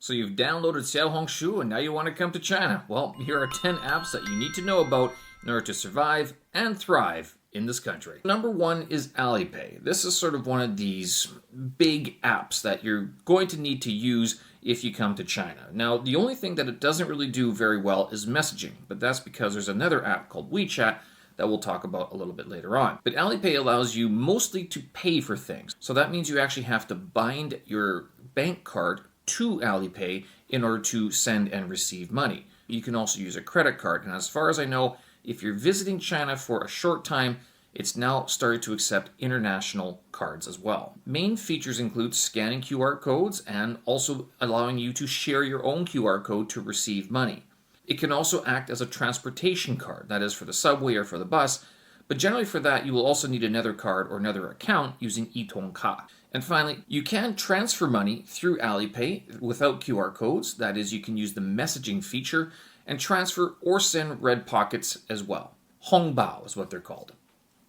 So you've downloaded Xiaohongshu and now you want to come to China. Well, here are 10 apps that you need to know about in order to survive and thrive in this country. Number one is Alipay. This is sort of one of these big apps that you're going to need to use if you come to China. Now, the only thing that it doesn't really do very well is messaging, but that's because there's another app called WeChat that we'll talk about a little bit later on. But Alipay allows you mostly to pay for things. So that means you actually have to bind your bank card to Alipay in order to send and receive money. You can also use a credit card. And as far as I know, if you're visiting China for a short time, it's now started to accept international cards as well. Main features include scanning QR codes and also allowing you to share your own QR code to receive money. It can also act as a transportation card, that is for the subway or for the bus, but generally for that you will also need another card or another account using Yitongka. And finally, you can transfer money through Alipay without QR codes, that is you can use the messaging feature and transfer or send red pockets as well. Hongbao is what they're called.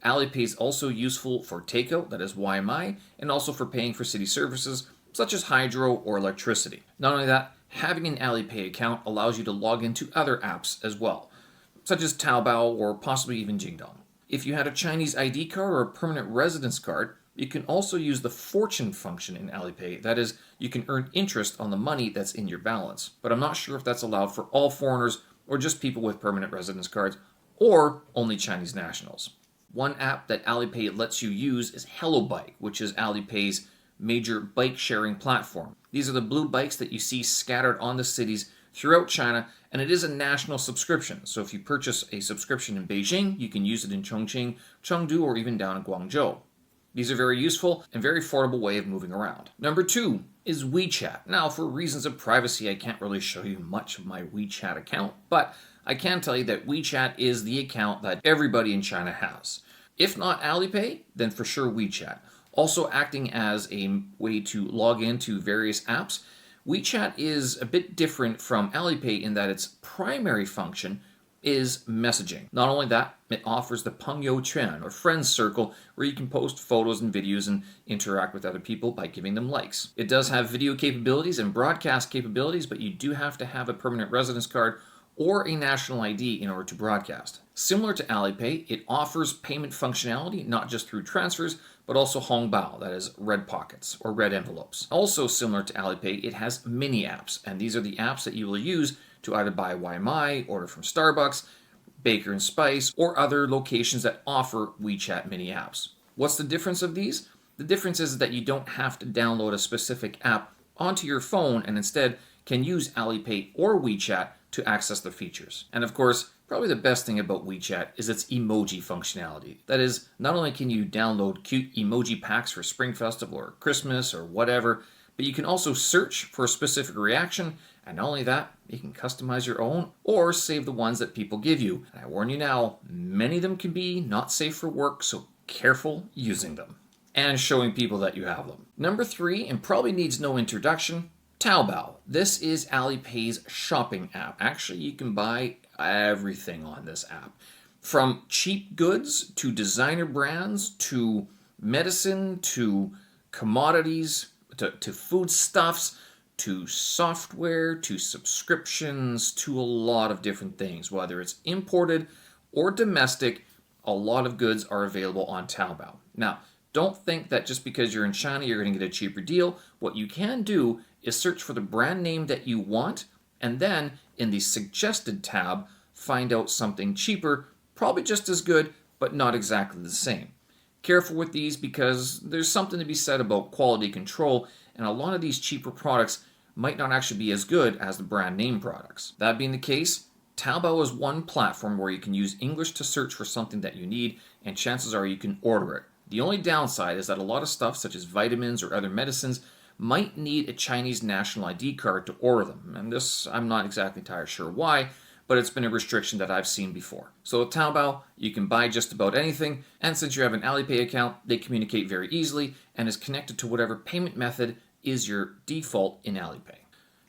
Alipay is also useful for takeout, that is YMI, and also for paying for city services such as hydro or electricity. Not only that, having an Alipay account allows you to log into other apps as well, such as Taobao or possibly even Jingdong. If you had a Chinese ID card or a permanent residence card, you can also use the fortune function in Alipay. That is, you can earn interest on the money that's in your balance. But I'm not sure if that's allowed for all foreigners or just people with permanent residence cards or only Chinese nationals. One app that Alipay lets you use is HelloBike, which is Alipay's major bike sharing platform. These are the blue bikes that you see scattered on the cities throughout China, and it is a national subscription. So if you purchase a subscription in Beijing, you can use it in Chongqing, Chengdu, or even down in Guangzhou. These are very useful and very affordable way of moving around. Number two is WeChat. Now, for reasons of privacy, I can't really show you much of my WeChat account, but I can tell you that WeChat is the account that everybody in China has. If not Alipay, then for sure WeChat. Also acting as a way to log into various apps, WeChat is a bit different from Alipay in that its primary function is messaging. Not only that, it offers the Pengyou Quan, or friends circle, where you can post photos and videos and interact with other people by giving them likes. It does have video capabilities and broadcast capabilities, but you do have to have a permanent residence card or a national ID in order to broadcast. Similar to Alipay, it offers payment functionality not just through transfers, but also Hongbao, that is red pockets or red envelopes. Also similar to Alipay, it has mini apps, and these are the apps that you will use to either buy YMI, order from Starbucks, Baker and Spice, or other locations that offer WeChat mini apps. What's the difference of these? The difference is that you don't have to download a specific app onto your phone and instead can use Alipay or WeChat to access the features. And of course, probably the best thing about WeChat is its emoji functionality. That is, not only can you download cute emoji packs for Spring Festival or Christmas or whatever, but you can also search for a specific reaction, and not only that, you can customize your own or save the ones that people give you. And I warn you now, many of them can be not safe for work, so careful using them and showing people that you have them. Number three, and probably needs no introduction, Taobao. This is Alipay's shopping app. Actually, you can buy everything on this app. From cheap goods to designer brands to medicine to commodities to foodstuffs to software to subscriptions to a lot of different things. Whether it's imported or domestic, a lot of goods are available on Taobao. Now, don't think that just because you're in China, you're going to get a cheaper deal. What you can do is search for the brand name that you want, and then in the suggested tab, find out something cheaper, probably just as good, but not exactly the same. Careful with these because there's something to be said about quality control, and a lot of these cheaper products might not actually be as good as the brand name products. That being the case, Taobao is one platform where you can use English to search for something that you need, and chances are you can order it. The only downside is that a lot of stuff, such as vitamins or other medicines, might need a Chinese national ID card to order them. And this, I'm not exactly entirely sure why, but it's been a restriction that I've seen before. So with Taobao, you can buy just about anything, and since you have an Alipay account, they communicate very easily and is connected to whatever payment method is your default in Alipay.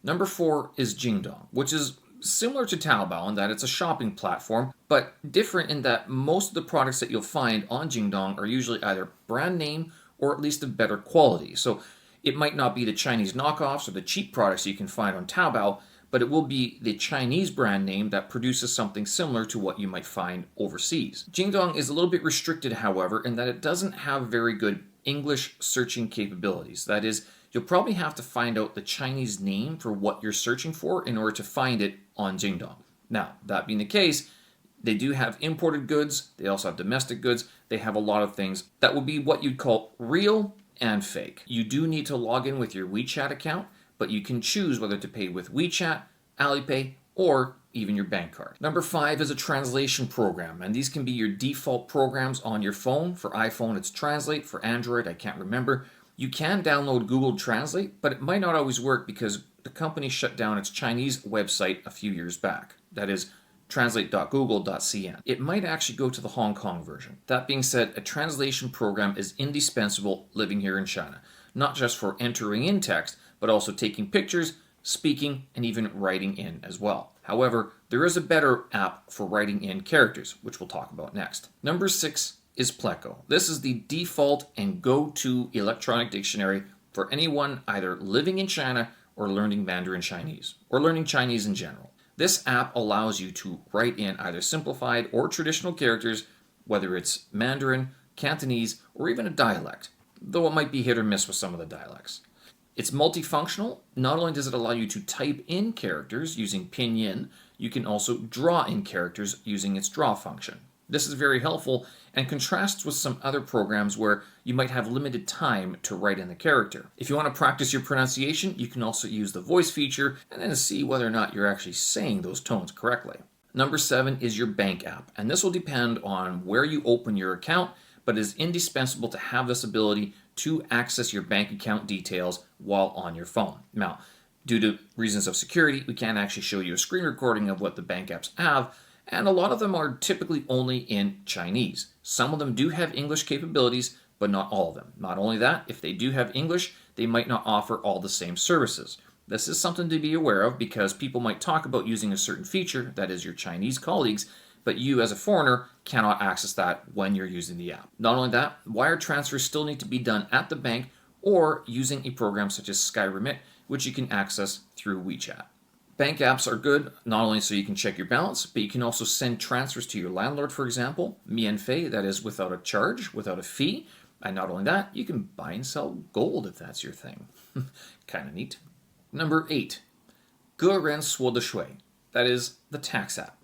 Number four is Jingdong, which is similar to Taobao in that it's a shopping platform, but different in that most of the products that you'll find on Jingdong are usually either brand name or at least of better quality. So It might not be the Chinese knockoffs or the cheap products you can find on Taobao, but it will be the Chinese brand name that produces something similar to what you might find overseas. Jingdong is a little bit restricted, however, in that it doesn't have very good English searching capabilities. That is, you'll probably have to find out the Chinese name for what you're searching for in order to find it on Jingdong. Now, that being the case, they do have imported goods. They also have domestic goods. They have a lot of things that will be what you'd call real and fake. You do need to log in with your WeChat account, but you can choose whether to pay with WeChat, Alipay, or even your bank card. Number 5 is a translation program, and these can be your default programs on your phone. For iPhone, it's Translate. For Android, I can't remember. You can download Google Translate, but it might not always work because the company shut down its Chinese website a few years back. That is translate.google.cn. It might actually go to the Hong Kong version. That being said, a translation program is indispensable living here in China, not just for entering in text, but also taking pictures, speaking, and even writing in as well. However, there is a better app for writing in characters, which we'll talk about next. Number 6 is Pleco. This is the default and go-to electronic dictionary for anyone either living in China or learning Mandarin Chinese, or learning Chinese in general. This app allows you to write in either simplified or traditional characters, whether it's Mandarin, Cantonese, or even a dialect, though it might be hit or miss with some of the dialects. It's multifunctional. Not only does it allow you to type in characters using pinyin, you can also draw in characters using its draw function. This is very helpful and contrasts with some other programs where you might have limited time to write in the character. If you want to practice your pronunciation, you can also use the voice feature and then see whether or not you're actually saying those tones correctly. Number 7 is your bank app, and this will depend on where you open your account, but it is indispensable to have this ability to access your bank account details while on your phone. Now, due to reasons of security, we can't actually show you a screen recording of what the bank apps have, and a lot of them are typically only in Chinese. Some of them do have English capabilities, but not all of them. Not only that, if they do have English, they might not offer all the same services. This is something to be aware of because people might talk about using a certain feature, that is your Chinese colleagues, but you as a foreigner cannot access that when you're using the app. Not only that, wire transfers still need to be done at the bank or using a program such as SkyRemit, which you can access through WeChat. Bank apps are good, not only so you can check your balance, but you can also send transfers to your landlord, for example, Mianfei, that is without a charge, without a fee. And not only that, you can buy and sell gold if that's your thing. Kind of neat. Number 8, Ge Ren Suo De Shui, that is the tax app.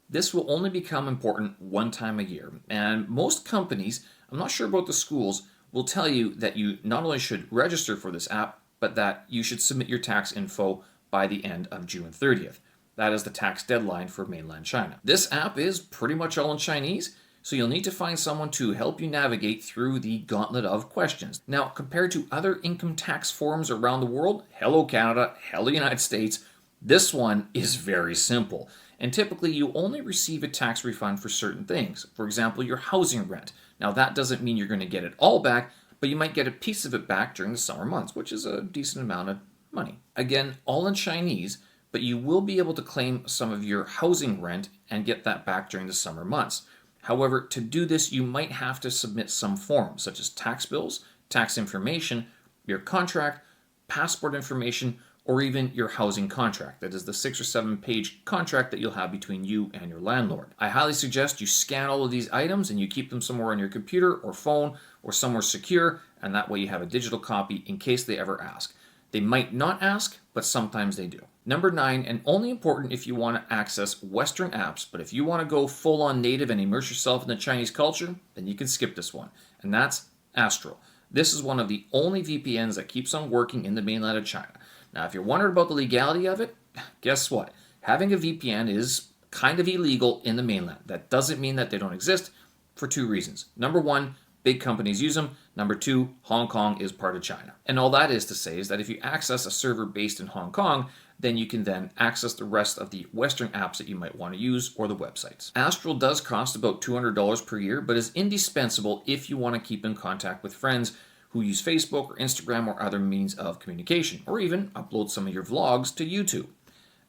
This will only become important one time a year, and most companies, I'm not sure about the schools, will tell you that you not only should register for this app, but that you should submit your tax info by the end of June 30th. That is the tax deadline for mainland China. This app is pretty much all in Chinese, so you'll need to find someone to help you navigate through the gauntlet of questions. Now, compared to other income tax forms around the world, hello Canada, hello United States, this one is very simple. And typically you only receive a tax refund for certain things. For example, your housing rent. Now that doesn't mean you're going to get it all back, but you might get a piece of it back during the summer months, which is a decent amount of money. Again, all in Chinese, but you will be able to claim some of your housing rent and get that back during the summer months. However, to do this, you might have to submit some forms, such as tax bills, tax information, your contract, passport information, or even your housing contract. That is the 6 or 7 page contract that you'll have between you and your landlord. I highly suggest you scan all of these items and you keep them somewhere on your computer or phone or somewhere secure, and that way you have a digital copy in case they ever ask. They might not ask, but sometimes they do. Number 9, and only important if you want to access Western apps, but if you want to go full on native and immerse yourself in the Chinese culture, then you can skip this one, and that's Astral. This is one of the only VPNs that keeps on working in the mainland of China. Now, if you're wondering about the legality of it, guess what? Having a VPN is kind of illegal in the mainland. That doesn't mean that they don't exist for 2 reasons. Number 1, big companies use them. Number 2, Hong Kong is part of China. And all that is to say is that if you access a server based in Hong Kong, then you can then access the rest of the Western apps that you might want to use or the websites. Astral does cost about $200 per year, but is indispensable if you want to keep in contact with friends who use Facebook or Instagram or other means of communication, or even upload some of your vlogs to YouTube.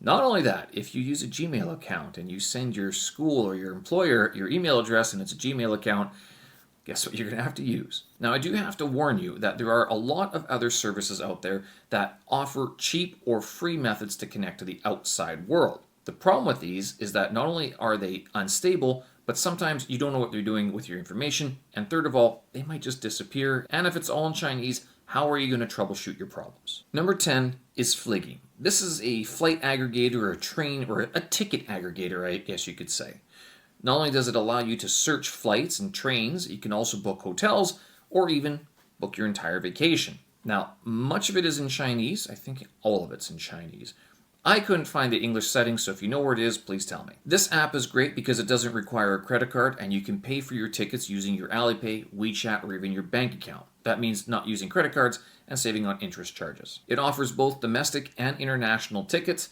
Not only that, if you use a Gmail account and you send your school or your employer your email address and it's a Gmail account, guess what you're going to have to use. Now, I do have to warn you that there are a lot of other services out there that offer cheap or free methods to connect to the outside world. The problem with these is that not only are they unstable, but sometimes you don't know what they're doing with your information, and third of all, they might just disappear, and if it's all in Chinese, how are you going to troubleshoot your problems? Number 10 is Fliggy. This is a flight aggregator or a train or a ticket aggregator, I guess you could say. Not only does it allow you to search flights and trains, you can also book hotels or even book your entire vacation. Now, much of it is in Chinese. I think all of it's in Chinese. I couldn't find the English settings, so if you know where it is, please tell me. This app is great because it doesn't require a credit card and you can pay for your tickets using your Alipay, WeChat, or even your bank account. That means not using credit cards and saving on interest charges. It offers both domestic and international tickets,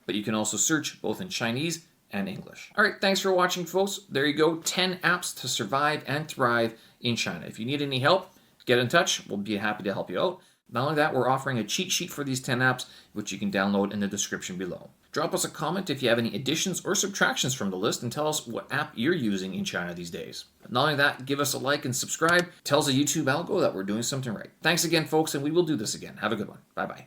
but you can also search both in Chinese and English. All right, thanks for watching, folks. There you go, 10 apps to survive and thrive in China. If you need any help, get in touch. We'll be happy to help you out. Not only that, we're offering a cheat sheet for these 10 apps, which you can download in the description below. Drop us a comment if you have any additions or subtractions from the list and tell us what app you're using in China these days. Not only that, give us a like and subscribe. Tells the YouTube algo that we're doing something right. Thanks again, folks, and we will do this again. Have a good one. Bye-bye.